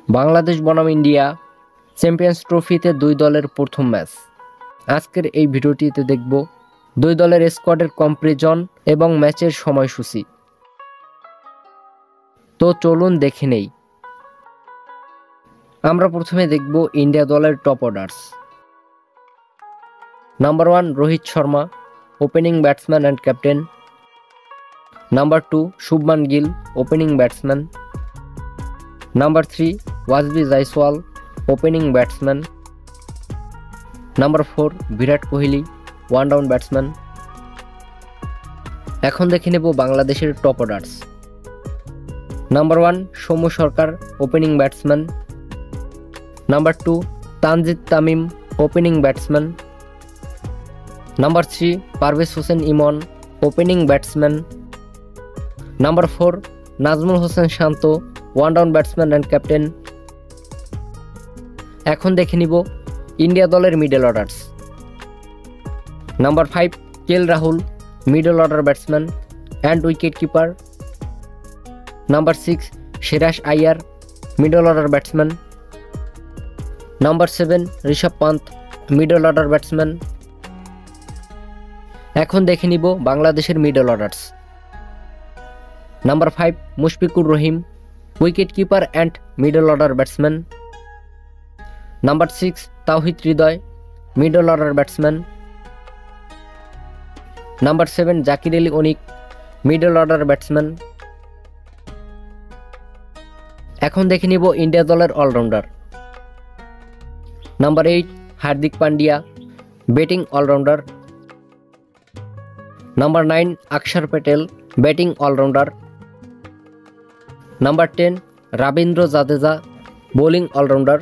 বাংলাদেশ বনাম India champions ট্রফিতে দুই দলের প্রথম ম্যাচ। আজকের এই ভিডিওটিতে দেখব দুই দলের স্কোয়াডের কম্পারিজন এবং ম্যাচের সময়সূচি। তো চলুন দেখে নেই। আমরা প্রথমে দেখব ইন্ডিয়া দলের top orders. Number 1 Rohit Sharma, opening batsman and captain. Number 2 Shubman Gill, opening batsman. Number 3 ওয়াজবি Jaiswal, opening batsman. Number 4 Virat Kohli, one down batsman. এখন দেখে নেব বাংলাদেশের top orders. Number 1 Soumya Sarkar, opening batsman. Number 2 Tanzid Tamim, opening batsman. Number 3 Parvez Hossain Emon, opening batsman. Number 4 Najmul Hossain Shanto, one down batsman and captain. এখন দেখে নিব India দলের middle orders. Number 5 KL Rahul, middle order batsman and wicket keeper. Number 6 Siraj Iyer, middle order batsman. Number 7 Rishabh Pant, middle order batsman. এখন দেখে নিব বাংলাদেশের middle orders. Number 5 Mushfiqur Rahim, wicket keeper and middle order batsman. Number 6 Towhid Hridoy, middle order batsman. Number 7 Jaker Ali Anik, middle order batsman. এখন দেখে নিব India দলের allrounder. Number 8 Hardik Pandya, batting allrounder. Number 9 Axar Patel, batting allrounder. Number 10 Ravindra Jadeja, bowling allrounder.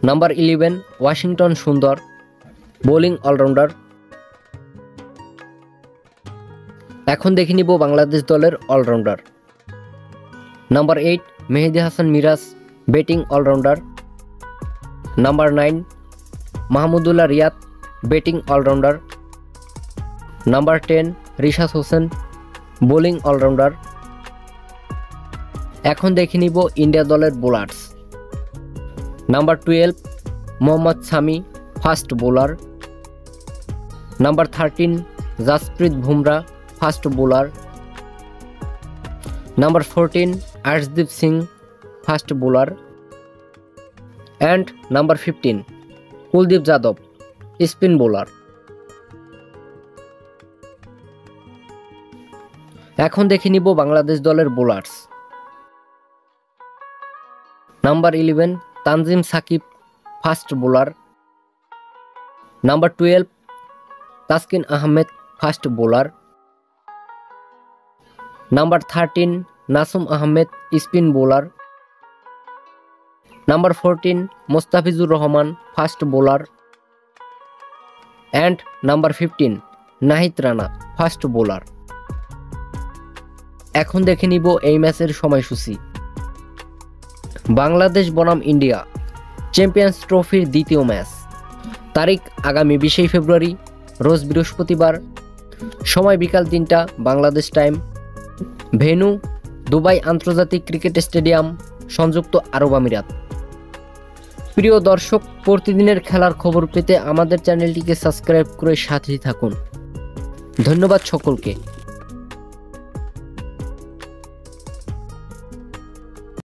Number 11 Washington Sundar, bowling allrounder. এখন দেখে নিব বাংলাদেশ দলের allrounder. Number 8 Mehedi Hasan Miraz, batting allrounder. Number 9 Mahmudullah Riyad, batting allrounder. Number 10 Rishad Hossain, bowling allrounder. এখন দেখে নিব ইন্ডিয়া দলের bowlers. Number 12 Mohammed Shami, fast bowler. Number 13 Jasprit Bumrah, fast bowler. Number 14 Arshdeep Singh, fast bowler. And number 15 Kuldeep Yadav, spin bowler. এখন দেখে নিব বাংলাদেশ দলের bowlers. Number 11 Tanzim Sakib, fast bowler. Number 12 Taskin Ahmed, fast bowler. Number 13 Nasum Ahmed, spin bowler. Number 14 Mustafizur Rahman, fast bowler. And number 15 Nahid Rana, fast bowler. এখন দেখে নিব এই ম্যাচের সময়সূচি। বাংলাদেশ বনাম ইন্ডিয়া চ্যাম্পিয়ন্স ট্রফির দ্বিতীয় ম্যাচ। তারিখ আগামী 20 ফেব্রুয়ারি, রোজ বৃহস্পতিবার। সময় বিকাল 3টা বাংলাদেশ টাইম। ভেন্যু দুবাই আন্তর্জাতিক ক্রিকেট স্টেডিয়াম, সংযুক্ত আরব আমিরাত। প্রিয় দর্শক, প্রতিদিনের খেলার খবর পেতে আমাদের চ্যানেলটিকে সাবস্ক্রাইব করে সাথেই থাকুন। ধন্যবাদ সকলকে।